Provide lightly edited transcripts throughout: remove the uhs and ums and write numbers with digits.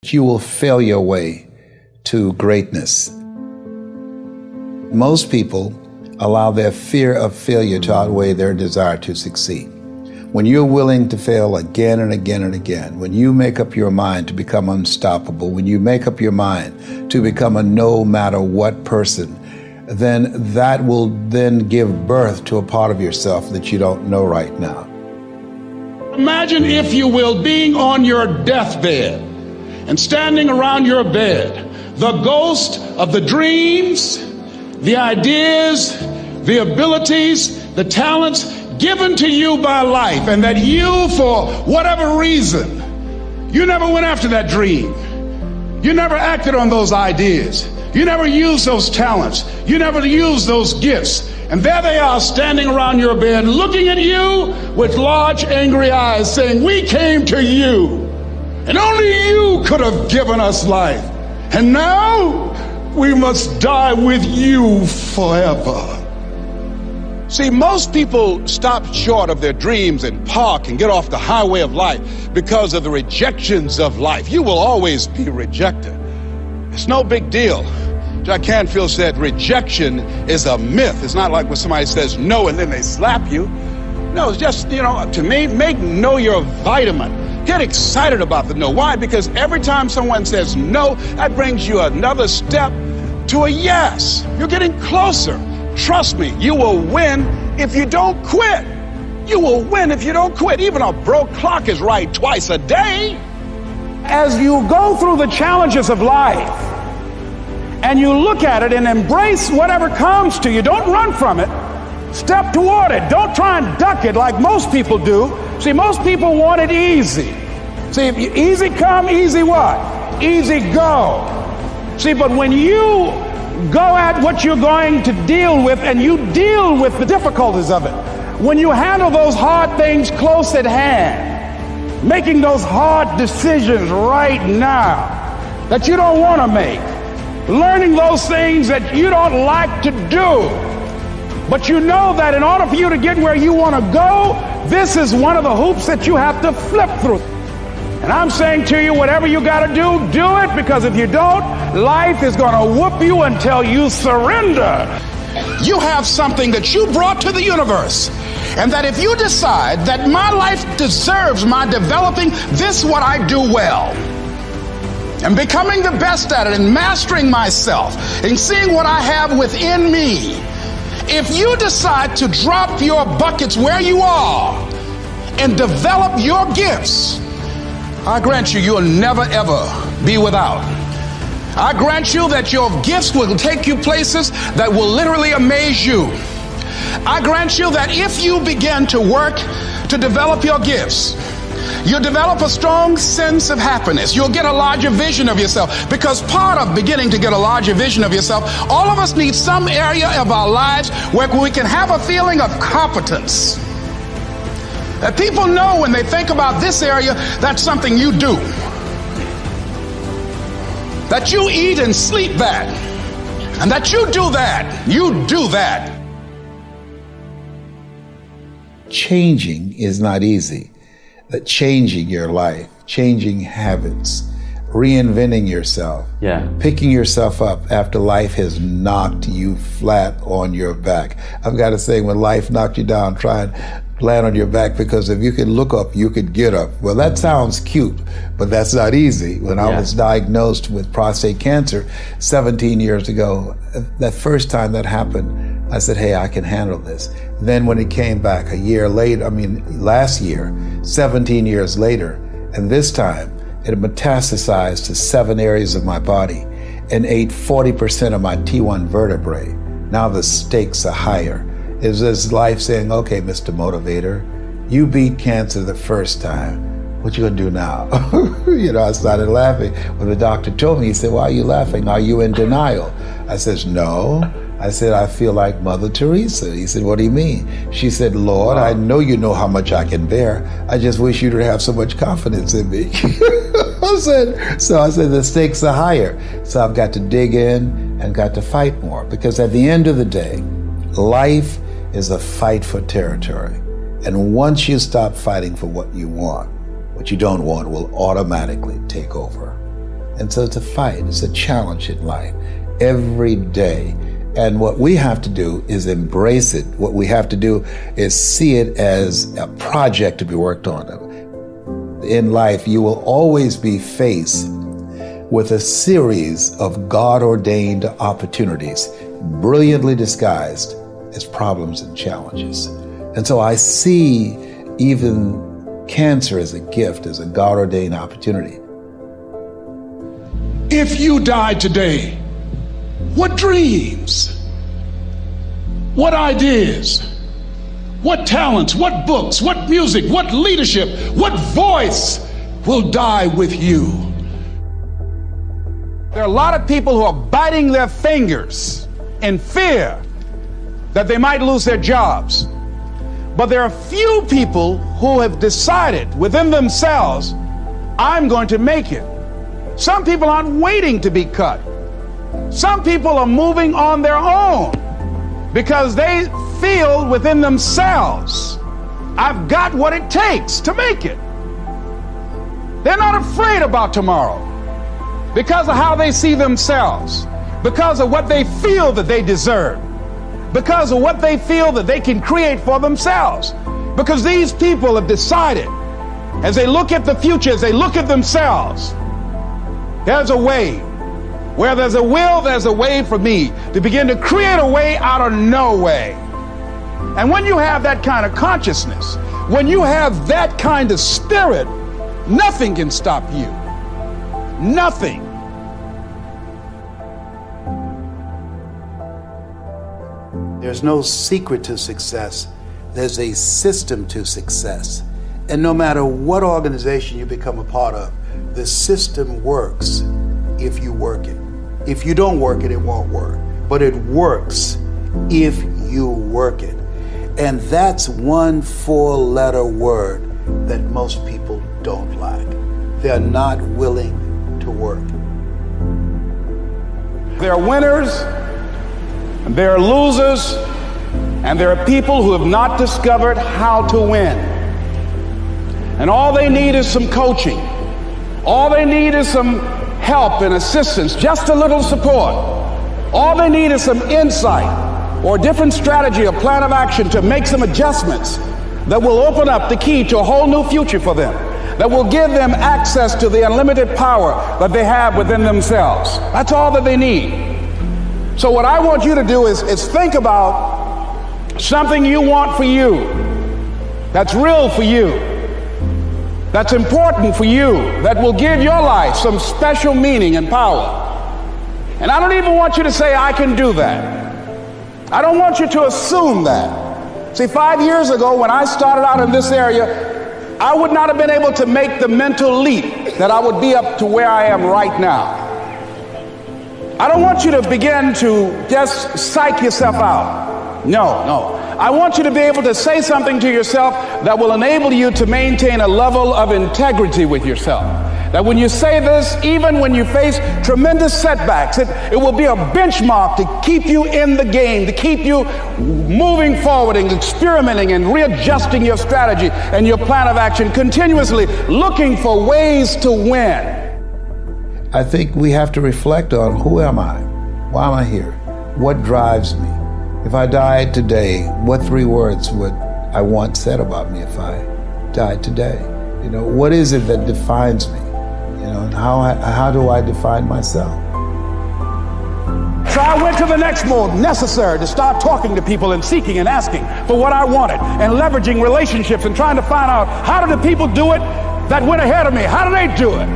You will fail your way to greatness. Most people allow their fear of failure to outweigh their desire to succeed. When you're willing to fail again and again and again, when you make up your mind to become unstoppable, when you make up your mind to become a no matter what person, then that will then give birth to a part of yourself that you don't know right now. Imagine, if you will, being on your deathbed and standing around your bed, the ghost of the dreams, the ideas, the abilities, the talents given to you by life, and that you, for whatever reason, you never went after that dream. You never acted on those ideas. You never used those talents. You never used those gifts. And there they are standing around your bed, looking at you with large, angry eyes, saying, "We came to you, and only you could have given us life. And now we must die with you forever." See, most people stop short of their dreams and park and get off the highway of life because of the rejections of life. You will always be rejected. It's no big deal. Jack Canfield said rejection is a myth. It's not like when somebody says no and then they slap you. No, it's just, to me, make no your vitamin. Get excited about the no. Why? Because every time someone says no, that brings you another step to a yes. You're getting closer. Trust me, you will win if you don't quit. You will win if you don't quit. Even a broke clock is right twice a day. As you go through the challenges of life and you look at it and embrace whatever comes to you, don't run from it. Step toward it. Don't try and duck it like most people do. See, most people want it easy. See, if you easy come, easy what? Easy go. See, but when you go at what you're going to deal with and you deal with the difficulties of it, when you handle those hard things close at hand, making those hard decisions right now that you don't want to make, learning those things that you don't like to do, but you know that in order for you to get where you want to go, this is one of the hoops that you have to flip through. And I'm saying to you, whatever you got to do it, because if you don't, life is going to whoop you until you surrender. You have something that you brought to the universe, and that if you decide that my life deserves my developing this what I do well, and becoming the best at it, and mastering myself, and seeing what I have within me, if you decide to drop your buckets where you are and develop your gifts, I grant you, you'll never ever be without. I grant you that your gifts will take you places that will literally amaze you. I grant you that if you begin to work to develop your gifts, you'll develop a strong sense of happiness. You'll get a larger vision of yourself, because part of beginning to get a larger vision of yourself, all of us need some area of our lives where we can have a feeling of competence. That people know when they think about this area, that's something you do. That you eat and sleep that. And that you do that. You do that. Changing is not easy. That changing your life, changing habits, reinventing yourself, picking yourself up after life has knocked you flat on your back. I've got to say, when life knocked you down, try and land on your back, because if you could look up, you could get up. Well, that sounds cute, but that's not easy. When I was diagnosed with prostate cancer 17 years ago, that first time that happened, I said, hey, I can handle this. Then when it came back a year later, last year, 17 years later, and this time it metastasized to 7 areas of my body and ate 40% of my T1 vertebrae. Now the stakes are higher. It's this life saying, okay, Mr. Motivator, you beat cancer the first time. What you gonna do now? I started laughing. When the doctor told me, he said, why are you laughing? Are you in denial? I said, no. I said, I feel like Mother Teresa. He said, what do you mean? She said, Lord, I know you know how much I can bear. I just wish you to have so much confidence in me. I said, the stakes are higher. So I've got to dig in and got to fight more, because at the end of the day, life is a fight for territory. And once you stop fighting for what you want, what you don't want will automatically take over. And so it's a fight, it's a challenge in life every day. And what we have to do is embrace it. What we have to do is see it as a project to be worked on. In life, you will always be faced with a series of God-ordained opportunities, brilliantly disguised as problems and challenges. And so I see even cancer as a gift, as a God-ordained opportunity. If you died today, what dreams, what ideas, what talents, what books, what music, what leadership, what voice will die with you? There are a lot of people who are biting their fingers in fear that they might lose their jobs. But there are few people who have decided within themselves, I'm going to make it. Some people aren't waiting to be cut. Some people are moving on their own because they feel within themselves, I've got what it takes to make it. They're not afraid about tomorrow because of how they see themselves, because of what they feel that they deserve, because of what they feel that they can create for themselves. Because these people have decided, as they look at the future, as they look at themselves, there's a way. Where there's a will, there's a way for me to begin to create a way out of no way. And when you have that kind of consciousness, when you have that kind of spirit, nothing can stop you. Nothing. There's no secret to success. There's a system to success. And no matter what organization you become a part of, the system works if you work it. If you don't work it, it won't work. But it works if you work it. And that's one 4-letter word that most people don't like. They're not willing to work. There are winners, and there are losers, and there are people who have not discovered how to win. And all they need is some coaching. All they need is some help and assistance, just a little support. All they need is some insight or a different strategy, a plan of action to make some adjustments that will open up the key to a whole new future for them, that will give them access to the unlimited power that they have within themselves. That's all that they need. So what I want you to do is think about something you want for you, that's real for you, that's important for you, that will give your life some special meaning and power. And I don't even want you to say, I can do that. I don't want you to assume that. See, 5 years ago when I started out in this area, I would not have been able to make the mental leap that I would be up to where I am right now. I don't want you to begin to just psych yourself out. No. I want you to be able to say something to yourself that will enable you to maintain a level of integrity with yourself. That when you say this, even when you face tremendous setbacks, it will be a benchmark to keep you in the game, to keep you moving forward and experimenting and readjusting your strategy and your plan of action, continuously looking for ways to win. I think we have to reflect on, who am I? Why am I here? What drives me? If I died today, what 3 words would I want said about me if I died today? You know, what is it that defines me? You know, and how do I define myself? So I went to the next mode necessary to start talking to people and seeking and asking for what I wanted and leveraging relationships and trying to find out, how do the people do it that went ahead of me? How do they do it?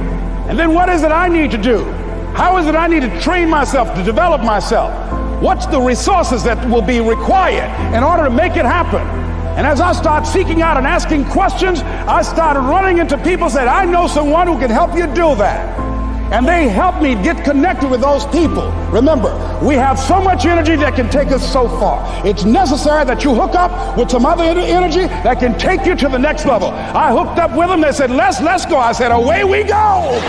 And then what is it I need to do? How is it I need to train myself, to develop myself? What's the resources that will be required in order to make it happen? And as I start seeking out and asking questions, I started running into people who said, I know someone who can help you do that. And they helped me get connected with those people. Remember, we have so much energy that can take us so far. It's necessary that you hook up with some other energy that can take you to the next level. I hooked up with them. They said, let's go. I said, away we go.